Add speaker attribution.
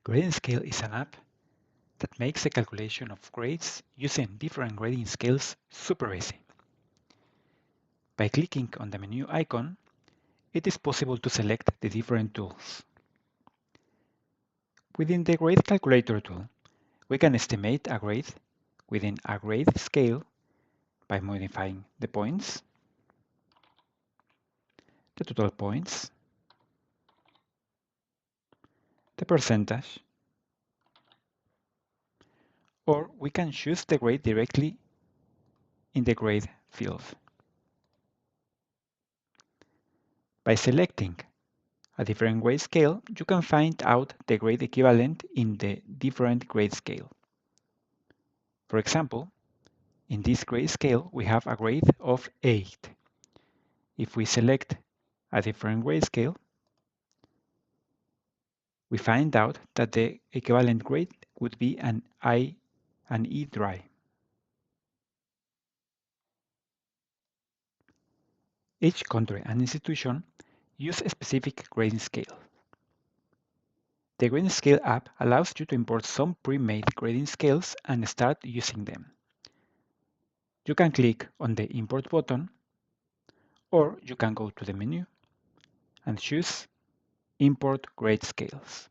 Speaker 1: GradingScale is an app that makes the calculation of grades using different grading scales super easy. By clicking on the menu icon, it is possible to select the different tools. Within the Grade Calculator tool, we can estimate a grade within a grade scale by modifying the points, the total points, the percentage, or we can choose the grade directly in the grade field. By selecting a different grade scale, you can find out the grade equivalent in the different grade scale. For example, in this grade scale, we have a grade of 8. If we select a different grade scale, we find out that the equivalent grade would be an E dry. Each country and institution use a specific grading scale. The Grading Scale app allows you to import some pre-made grading scales and start using them. You can click on the Import button, or you can go to the menu and choose Import Grade Scales.